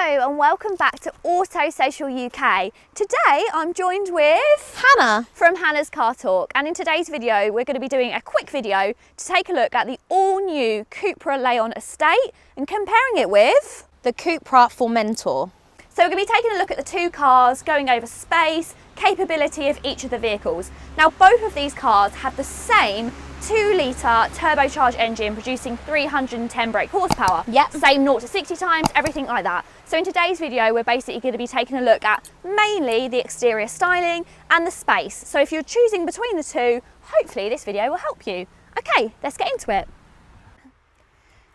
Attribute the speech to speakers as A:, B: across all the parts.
A: Hello and welcome back to Auto Social UK. Today I'm joined with
B: Hannah
A: from Hannah's Car Talk, and in today's video we're going to be doing a quick video to take a look at the all-new Cupra Leon Estate and comparing it with
B: the Cupra Formentor.
A: So we're going to be taking a look at the two cars, going over space, capability of each of the vehicles. Now both of these cars have the same 2-litre turbocharged engine producing 310 brake horsepower.
B: Yep.
A: Same 0 to 60 times, everything like that. So in today's video, we're basically going to be taking a look at mainly the exterior styling and the space. So if you're choosing between the two, hopefully this video will help you. Okay, let's get into it.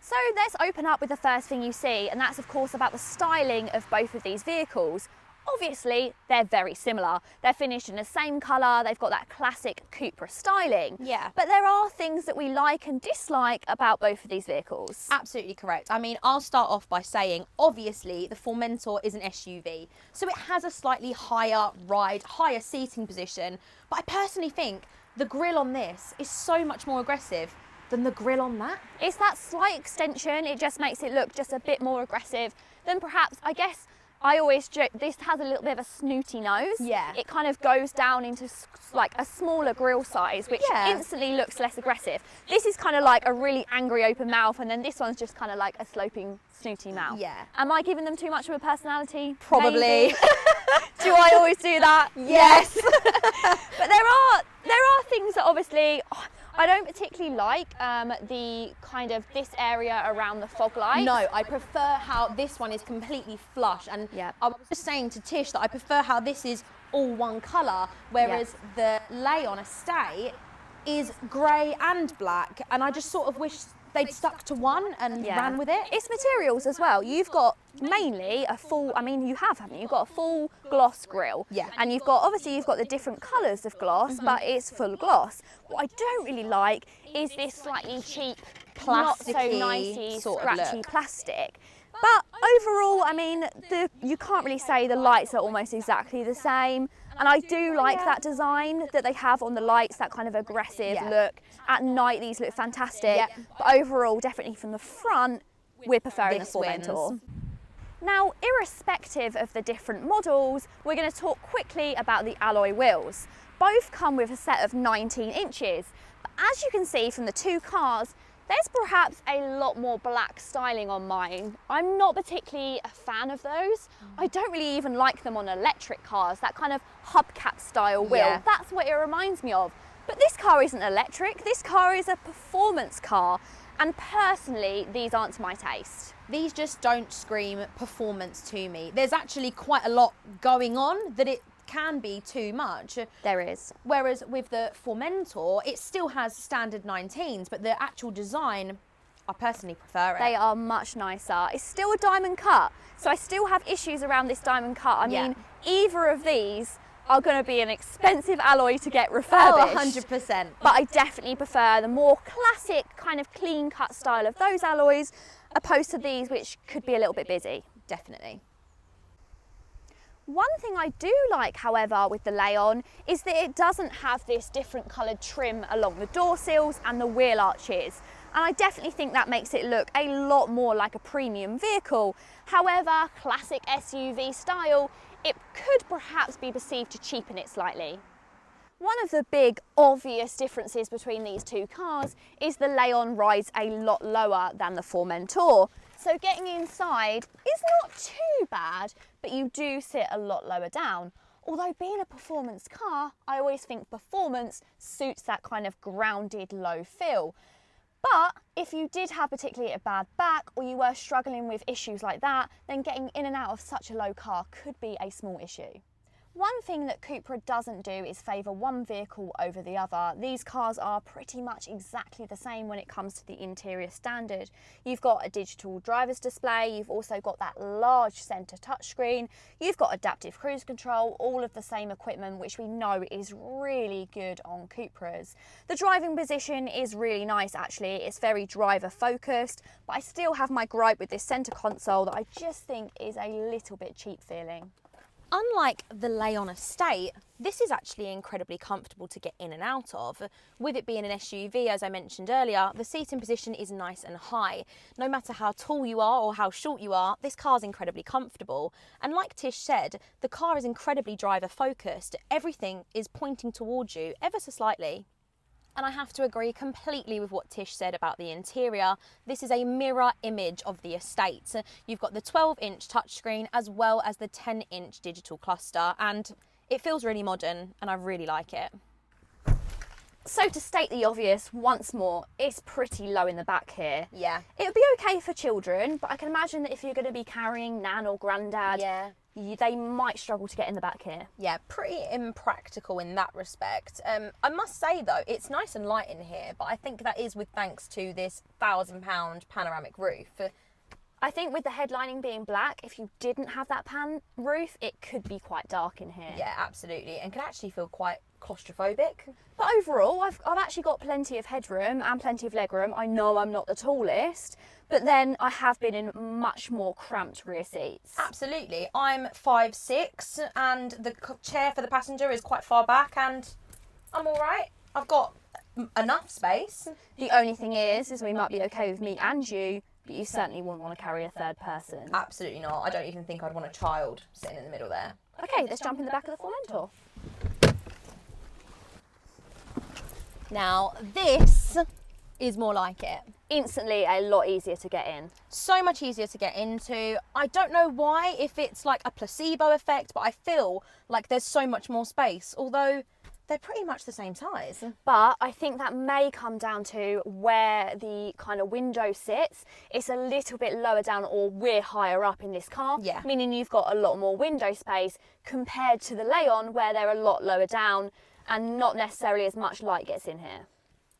A: So let's open up with the first thing you see, and that's of course about the styling of both of these vehicles. Obviously, they're very similar. They're finished in the same colour, they've got that classic Cupra styling.
B: Yeah.
A: But there are things that we like and dislike about both of these vehicles.
B: Absolutely correct. I mean, I'll start off by saying, obviously, the Formentor is an SUV, so it has a slightly higher ride, higher seating position. But I personally think the grille on this is so much more aggressive than the grille on that.
A: It's that slight extension, it just makes it look just a bit more aggressive than perhaps, I guess, I always joke, this has a little bit of a snooty nose.
B: Yeah.
A: It kind of goes down into like a smaller grille size, which instantly looks less aggressive. This is kind of like a really angry open mouth, and then this one's just kind of like a sloping, snooty mouth.
B: Yeah.
A: Am I giving them too much of a personality?
B: Probably.
A: Do I always do that?
B: Yes.
A: But there are things that obviously I don't particularly like the kind of this area around the fog lights.
B: No, I prefer how this one is completely flush, and
A: Yep.
B: I was just saying to Tish that I prefer how this is all one colour, whereas the Leon Estate is grey and black, and I just sort of wish they'd stuck to one and ran with it.
A: It's materials as well. You've got mainly a full, I mean you have, haven't you? You've got a full gloss grille.
B: Yeah.
A: And you've got, obviously you've got the different colours of gloss, but it's full gloss. What I don't really like is this slightly cheap, not so
B: Plasticky
A: nicey,
B: sort of
A: scratchy
B: look.
A: plastic. But overall, I mean, you can't really say the lights are almost exactly the same. And I do like that design that they have on the lights, that kind of aggressive look. At night, these look fantastic.
B: Yep.
A: But overall, definitely from the front, we're preferring
B: This
A: the Formentor.
B: wins.
A: Now, irrespective of the different models, we're going to talk quickly about the alloy wheels. Both come with a set of 19 inches. But as you can see from the two cars, there's perhaps a lot more black styling on mine. I'm not particularly a fan of those. I don't really even like them on electric cars, that kind of hubcap style wheel.
B: Yeah.
A: That's what it reminds me of. But this car isn't electric, this car is a performance car. And personally, these aren't to my taste.
B: These just don't scream performance to me. There's actually quite a lot going on that it can be too much.
A: There is.
B: Whereas with the Formentor, it still has standard 19s, but the actual design, I personally prefer it.
A: They are much nicer. It's still a diamond cut, so I still have issues around this diamond cut. I mean, either of these are going to be an expensive alloy to get refurbished.
B: Oh, 100%.
A: But I definitely prefer the more classic kind of clean cut style of those alloys, opposed to these, which could be a little bit busy.
B: Definitely.
A: One thing I do like, however, with the Leon is that it doesn't have this different coloured trim along the door sills and the wheel arches. And I definitely think that makes it look a lot more like a premium vehicle. However, classic SUV style, it could perhaps be perceived to cheapen it slightly. One of the big obvious differences between these two cars is the Leon rides a lot lower than the Formentor. So getting inside is not too bad, but you do sit a lot lower down. Although being a performance car, I always think performance suits that kind of grounded low feel. But if you did have particularly a bad back or you were struggling with issues like that, then getting in and out of such a low car could be a small issue. One thing that Cupra doesn't do is favour one vehicle over the other. These cars are pretty much exactly the same when it comes to the interior standard. You've got a digital driver's display, you've also got that large centre touchscreen, you've got adaptive cruise control, all of the same equipment which we know is really good on Cupras. The driving position is really nice actually, it's very driver focused, but I still have my gripe with this centre console that I just think is a little bit cheap feeling.
B: unlike the Leon Estate, this is actually incredibly comfortable to get in and out of. With it being an SUV, as I mentioned earlier, the seating position is nice and high. No matter how tall you are or how short you are, this car is incredibly comfortable. And like Tish said, the car is incredibly driver focused. Everything is pointing towards you ever so slightly. And I have to agree completely with what Tish said about the interior. This is a mirror image of the estate. You've got the 12-inch touchscreen as well as the 10-inch digital cluster, and it feels really modern and I really like it.
A: So to state the obvious once more, it's pretty low in the back here.
B: Yeah.
A: It would be okay for children, but I can imagine that if you're going to be carrying nan or granddad, they might struggle to get in the back here.
B: Yeah, pretty impractical in that respect. I must say though, it's nice and light in here, but I think that is with thanks to this £1,000 panoramic roof.
A: I think with the headlining being black, if you didn't have that pan roof, it could be quite dark in here.
B: Yeah, absolutely, and can actually feel quite claustrophobic.
A: But overall, I've actually got plenty of headroom and plenty of legroom. I know I'm not the tallest, but then I have been in much more cramped rear seats.
B: Absolutely. I'm 5'6", and the chair for the passenger is quite far back, and I'm all right. I've got enough space.
A: The only thing is we might be okay with me and you, but you certainly wouldn't want to carry a third person.
B: Absolutely not. I don't even think I'd want a child sitting in the middle there.
A: Okay, let's jump in the back of the Formentor.
B: Now, this is more like it.
A: Instantly a lot easier to get in.
B: So much easier to get into. I don't know why, if it's like a placebo effect, but I feel like there's so much more space, although they're pretty much the same size.
A: But I think that may come down to where the kind of window sits. It's a little bit lower down, or we're higher up in this car,
B: Yeah.
A: meaning you've got a lot more window space compared to the Leon, where they're a lot lower down and not necessarily as much light gets in here.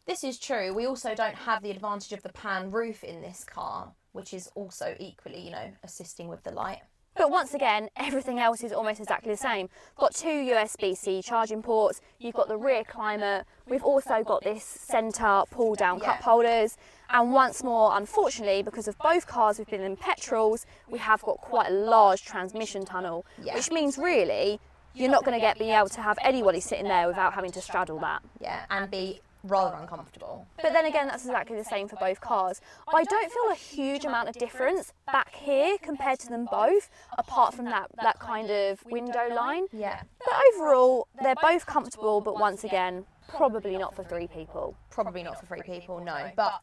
B: This is true. We also don't have the advantage of the pan roof in this car, which is also equally, you know, assisting with the light.
A: But once again, everything else is almost exactly the same. Got 2 USB-C charging ports, you've got the rear climate, we've also got this centre pull-down cup holders, and once more, unfortunately, because of both cars we've been in petrols, we have got quite a large transmission tunnel, which means really, you're not going to be able to have anybody sitting there without having to straddle that.
B: Yeah, and be rather uncomfortable.
A: But then again, that's exactly the same for both cars. I don't feel a huge amount of difference back here compared to them both, apart from that kind of window line.
B: Yeah.
A: But overall, they're both comfortable, but once again, probably not for 3 people.
B: Probably not for 3 people, no, but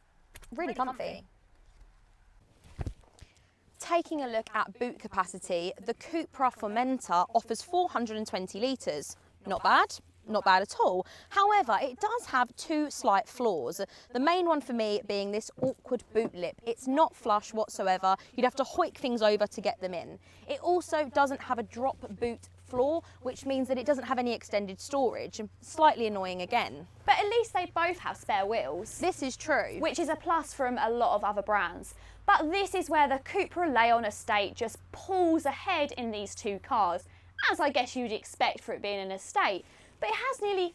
B: really comfy. Taking a look at boot capacity, the Cupra Formentor offers 420 litres. Not bad. Not bad at all. However, it does have 2 slight flaws. The main one for me being this awkward boot lip. It's not flush whatsoever. You'd have to hoik things over to get them in. It also doesn't have a drop boot floor, which means that it doesn't have any extended storage. Slightly annoying again.
A: But at least they both have spare wheels.
B: This is true.
A: Which is a plus from a lot of other brands. But this is where the Cupra Leon estate just pulls ahead in these 2 cars, as I guess you'd expect for it being an estate. But it has nearly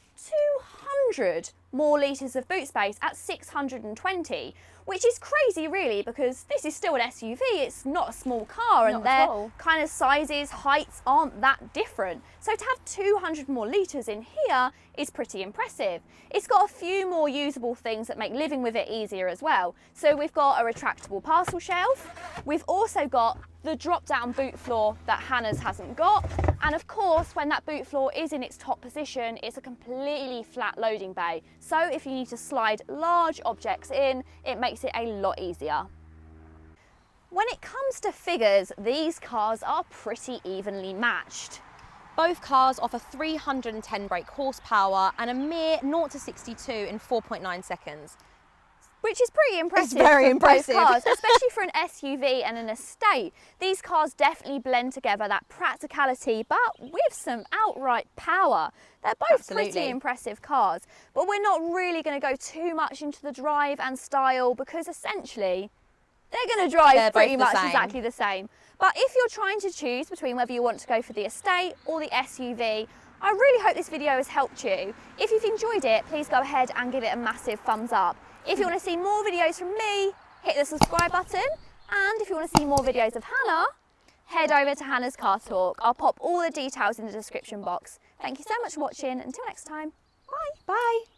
A: 200 more litres of boot space at 620, which is crazy really, because this is still an SUV, it's not a small car, and their kind of sizes, heights aren't that different. So to have 200 more litres in here is pretty impressive. It's got a few more usable things that make living with it easier as well. So we've got a retractable parcel shelf, we've also got the drop-down boot floor that Hannah's hasn't got, and of course when that boot floor is in its top position, it's a completely flat loading bay. So if you need to slide large objects in, it makes it a lot easier. When it comes to figures, these cars are pretty evenly matched.
B: Both cars offer 310 brake horsepower and a mere 0 to 62 in 4.9 seconds.
A: Which is pretty impressive.
B: It's very impressive.
A: Both cars, especially for an SUV and an estate. These cars definitely blend together that practicality, but with some outright power. They're both pretty impressive cars, but we're not really going to go too much into the drive and style, because essentially they're going to drive pretty much exactly the same. But if you're trying to choose between whether you want to go for the estate or the SUV, I really hope this video has helped you. If you've enjoyed it, please go ahead and give it a massive thumbs up. If you want to see more videos from me, hit the subscribe button. And if you want to see more videos of Hannah, head over to Hannah's Car Talk. I'll pop all the details in the description box. Thank you so much for watching. Until next time, bye.
B: Bye.